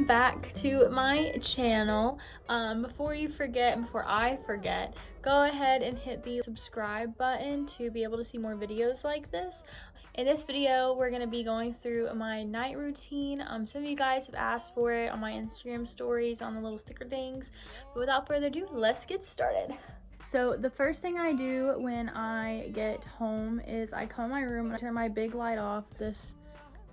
back to my channel. Before I forget, go ahead and hit the subscribe button to be able to see more videos like this. In this video, we're going to be going through my night routine. Some of you guys have asked for it on my Instagram stories on the little sticker things. But without further ado, let's get started. So the first thing I do when I get home is I come in my room and I turn my big light off,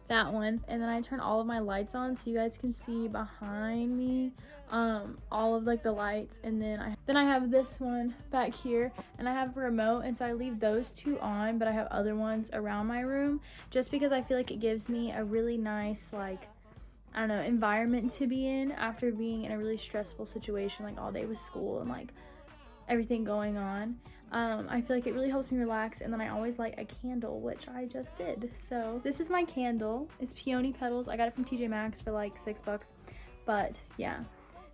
that one, and then I turn all of my lights on so you guys can see behind me all of like the lights. And then I have this one back here, and I have a remote, and so I leave those two on, but I have other ones around my room just because I feel like it gives me a really nice, like, I don't know, environment to be in after being in a really stressful situation like all day with school and like everything going on. I feel like it really helps me relax, and then I always light a candle, which I just did. So this is my candle. It's peony petals. I got it from TJ Maxx for like $6, but yeah.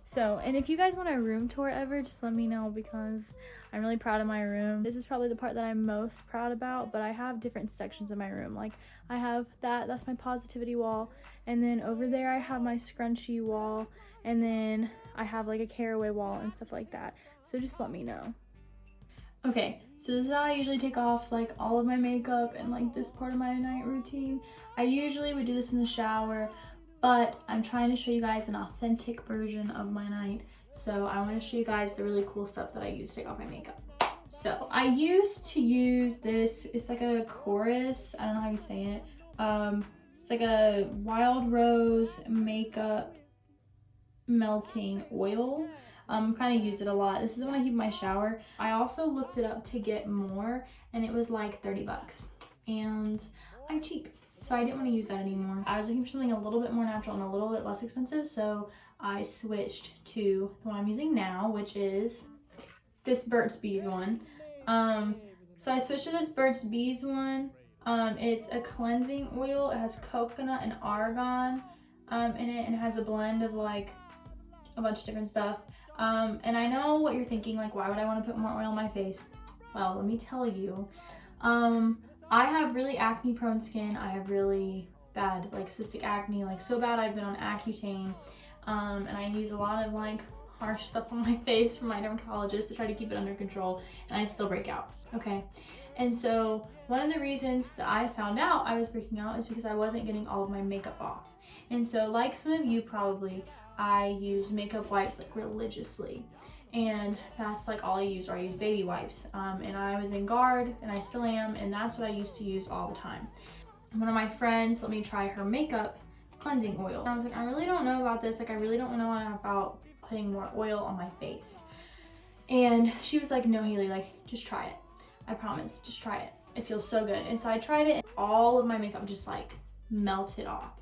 So, and if you guys want a room tour ever, just let me know because I'm really proud of my room. This is probably the part that I'm most proud about, but I have different sections of my room. Like I have that's my positivity wall, and then over there I have my scrunchie wall, and then I have like a caraway wall and stuff like that. So just let me know. Okay, so this is how I usually take off like all of my makeup and like this part of my night routine. I usually would do this in the shower, but I'm trying to show you guys an authentic version of my night. So I want to show you guys the really cool stuff that I use to take off my makeup. So I used to use this, it's like a chorus, I don't know how you say it. It's like a wild rose makeup melting oil. Kind of use it a lot. This is the one I keep in my shower. I also looked it up to get more, and it was like $30, and I'm cheap, so I didn't want to use that anymore. I was looking for something a little bit more natural and a little bit less expensive, so I switched to the one I'm using now, which is this Burt's Bees one. So I switched to this Burt's Bees one. It's a cleansing oil. It has coconut and argan in it, and it has a blend of like a bunch of different stuff. And I know what you're thinking, like, why would I want to put more oil on my face? Well, let me tell you. I have really acne prone skin. I have really bad like cystic acne, like so bad I've been on Accutane. And I use a lot of like harsh stuff on my face from my dermatologist to try to keep it under control, and I still break out, okay? And so one of the reasons that I found out I was breaking out is because I wasn't getting all of my makeup off. And so like some of you probably, I use makeup wipes like religiously, and that's like all I use, or I use baby wipes. And I was in guard, and I still am, and that's what I used to use all the time. One of my friends let me try her makeup cleansing oil, and I was like, I really don't know about this, like I really don't know about putting more oil on my face. And she was like, no Haley, like just try it, I promise, just try it, it feels so good. And so I tried it, and all of my makeup just like melted off.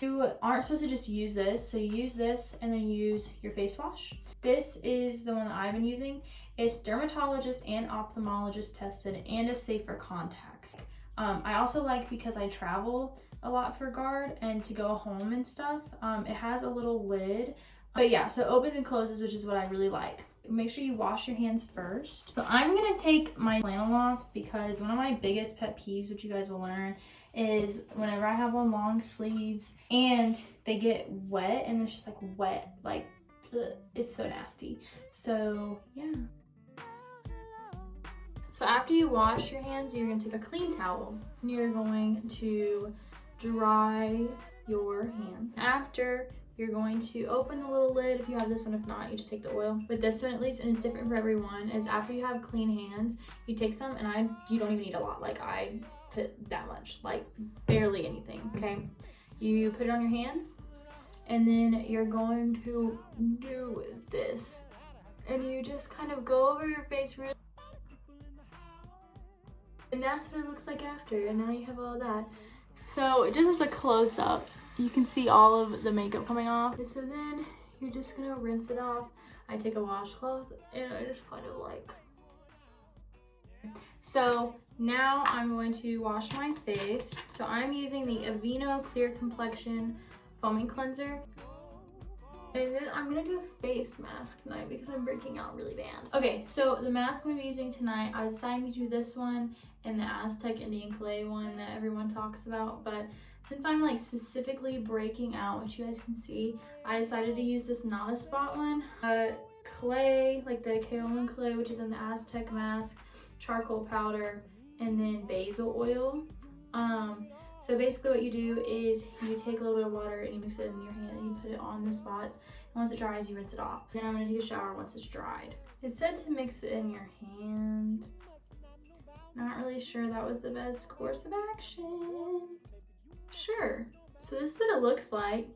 You aren't supposed to just use this, so you use this and then use your face wash. This is the one that I've been using. It's dermatologist and ophthalmologist tested and is safe for contacts. I also like, because I travel a lot for guard and to go home and stuff, it has a little lid. But yeah, so it opens and closes, which is what I really like. Make sure you wash your hands first. So I'm gonna take my flannel off because one of my biggest pet peeves, which you guys will learn, is whenever I have on long sleeves and they get wet and it's just like wet, like ugh, it's so nasty. So yeah. So after you wash your hands, you're gonna take a clean towel and you're going to dry your hands. After, you're going to open the little lid if you have this one. If not, you just take the oil. With this one at least, and it's different for everyone, is after you have clean hands, you take some, and you don't even need a lot. Like I put that much, like barely anything, okay? You put it on your hands, and then you're going to do this. And you just kind of go over your face really. And that's what it looks like after, and now you have all that. So just as a close-up, you can see all of the makeup coming off. So then you're just gonna rinse it off. I take a washcloth and I just kind of like. So now I'm going to wash my face. So I'm using the Aveeno Clear Complexion Foaming Cleanser. And then I'm gonna do a face mask tonight because I'm breaking out really bad. Okay, so the mask I'm using tonight, I decided to do this one and the Aztec Indian Clay one that everyone talks about. But Since I'm like specifically breaking out, which you guys can see, I decided to use this Not a Spot one. Clay, like the kaolin clay, which is in the Aztec mask, charcoal powder, and then basil oil. So basically what you do is you take a little bit of water and you mix it in your hand and you put it on the spots. And once it dries, you rinse it off. Then I'm gonna take a shower once it's dried. It said to mix it in your hand. Not really sure that was the best course of action. Sure. So this is what it looks like.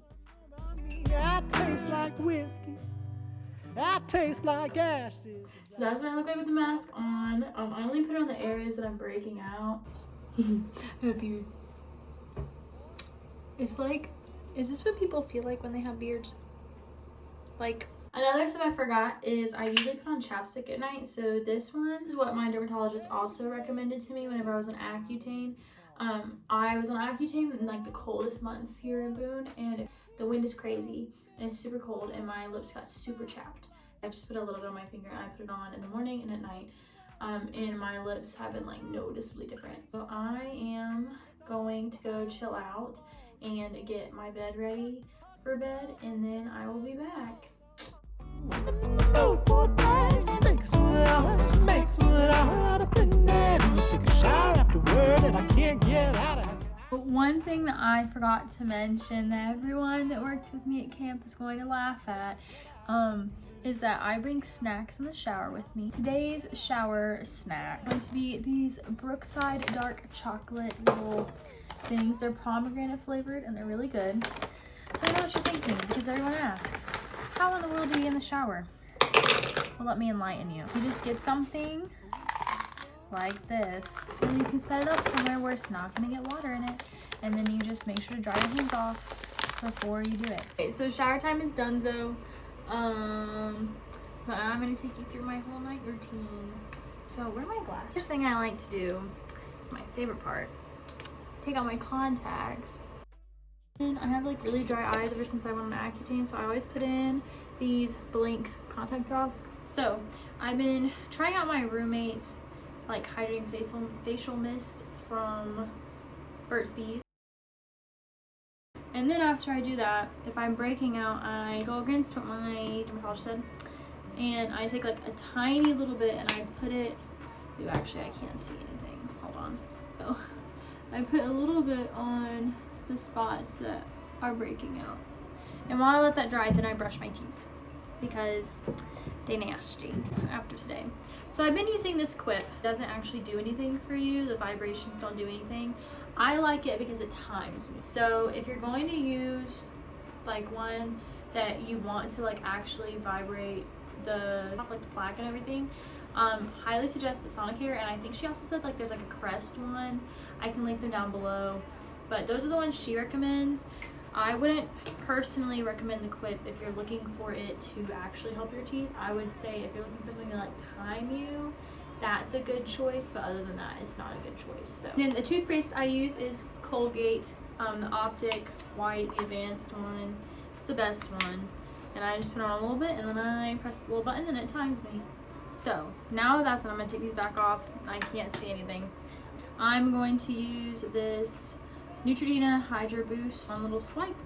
I taste like whiskey. I taste like ashes. So that's what I look like with the mask on. I only put it on the areas that I'm breaking out. A beard. It's like, is this what people feel like when they have beards? Like, another stuff I forgot is I usually put on chapstick at night. So this one is what my dermatologist also recommended to me whenever I was on Accutane. I was on Accutane in like the coldest months here in Boone, and the wind is crazy and it's super cold and my lips got super chapped. I just put a little bit on my finger and I put it on in the morning and at night, and my lips have been like noticeably different. So I am going to go chill out and get my bed ready for bed, and then I will be back. But one thing that I forgot to mention that everyone that worked with me at camp is going to laugh at is that I bring snacks in the shower with me. Today's shower snack is going to be these Brookside dark chocolate little things. They're pomegranate flavored and they're really good. So I know what you're thinking, because everyone asks, how in the world do you get in the shower? Well, let me enlighten you. You just get something like this, and you can set it up somewhere where it's not going to get water in it, and then you just make sure to dry your hands off before you do it. Okay, so shower time is donezo. So now I'm going to take you through my whole night routine. So where are my glasses? First thing I like to do, it's my favorite part, take out my contacts. And I have like really dry eyes ever since I went on Accutane, so I always put in these Blink contact drops. So I've been trying out my roommate's like hydrating facial mist from Burt's Bees. And then after I do that, if I'm breaking out, I go against what my dermatologist said, and I take like a tiny little bit and I put it, ooh, actually I can't see anything, hold on. So I put a little bit on the spots that are breaking out. And while I let that dry, then I brush my teeth because they nasty after today. So I've been using this Quip. It doesn't actually do anything for you. The vibrations don't do anything. I like it because it times me. So if you're going to use like one that you want to like actually vibrate the like the plaque and everything, highly suggest the Sonicare. And I think she also said like there's like a Crest one. I can link them down below. But those are the ones she recommends. I wouldn't personally recommend the Quip if you're looking for it to actually help your teeth. I would say if you're looking for something to like time you, that's a good choice, but other than that, it's not a good choice. So then the toothpaste I use is Colgate, the Optic White, the advanced one. It's the best one. And I just put on a little bit and then I press the little button and it times me. So now that's it. I'm gonna take these back off. I can't see anything. I'm going to use this Neutrogena Hydra Boost, one little swipe,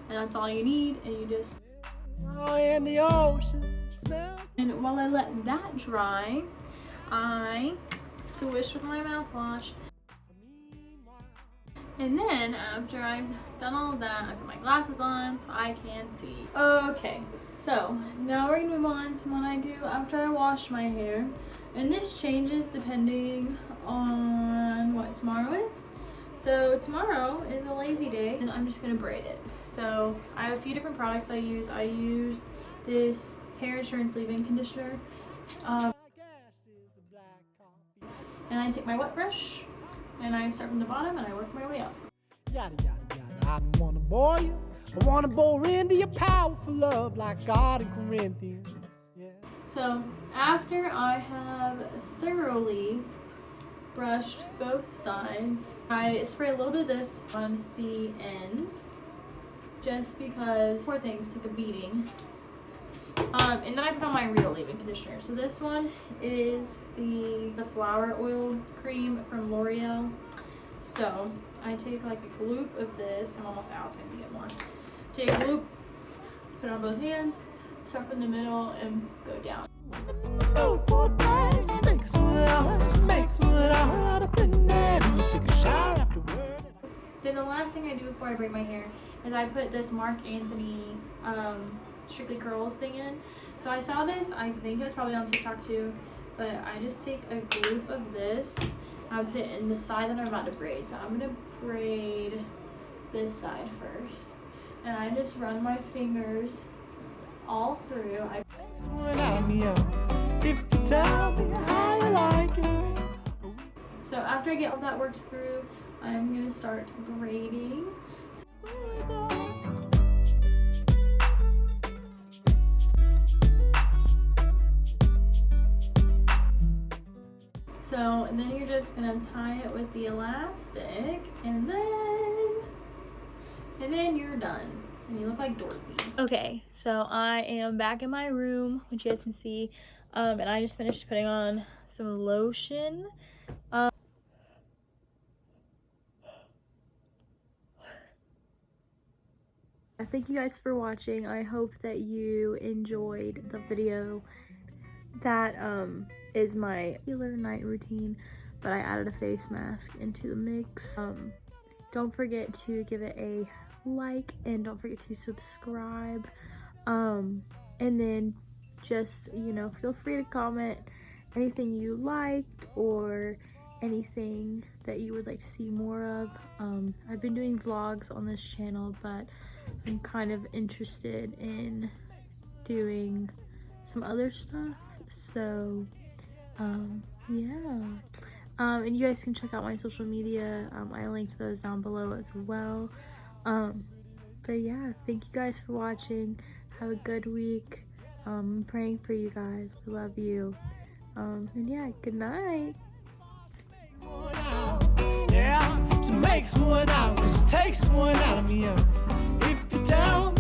and that's all you need, and you just in the ocean smell. And while I let that dry, I swish with my mouthwash. And then after I've done all of that, I put my glasses on so I can see. Okay, so now we're gonna move on to what I do after I wash my hair, and this changes depending on what tomorrow is. So tomorrow is a lazy day and I'm just gonna braid it. So I have a few different products I use. I use this hair insurance leave-in conditioner. And I take my wet brush and I start from the bottom and I work my way up. Yada yada yada. I don't wanna bore you. I wanna bore into your powerful love like God in Corinthians. Yeah. So after I have thoroughly brushed both sides, I spray a little bit of this on the ends just because poor things took a beating. And then I put on my real leave-in conditioner. So this one is the flower oil cream from L'Oreal. So I take like a gloop of this. I'm almost out, so I need to get more. Take a gloop, put it on both hands, start from the middle, and go down. Then the last thing I do before I braid my hair is I put this Mark Anthony Strictly Curls thing in. So I saw this, I think it was probably on TikTok too, but I just take a gloop of this and I put it in the side that I'm about to braid. So I'm gonna braid this side first, and I just run my fingers all through. So after I get all that worked through, I'm gonna start braiding. So and then you're just gonna tie it with the elastic, and then you're done. And you look like Dorothy. Okay, so I am back in my room, which you guys can see, and I just finished putting on some lotion. Thank you guys for watching. I hope that you enjoyed the video. That is my regular night routine, but I added a face mask into the mix. Don't forget to give it a like, and don't forget to subscribe, and then just, you know, feel free to comment anything you liked or anything that you would like to see more of. I've been doing vlogs on this channel, but I'm kind of interested in doing some other stuff, so yeah. And you guys can check out my social media. I linked those down below as well. But yeah, thank you guys for watching. Have a good week. I'm praying for you guys. I love you. And yeah, good night. Yeah, it makes one out, it takes one out of me. If you tell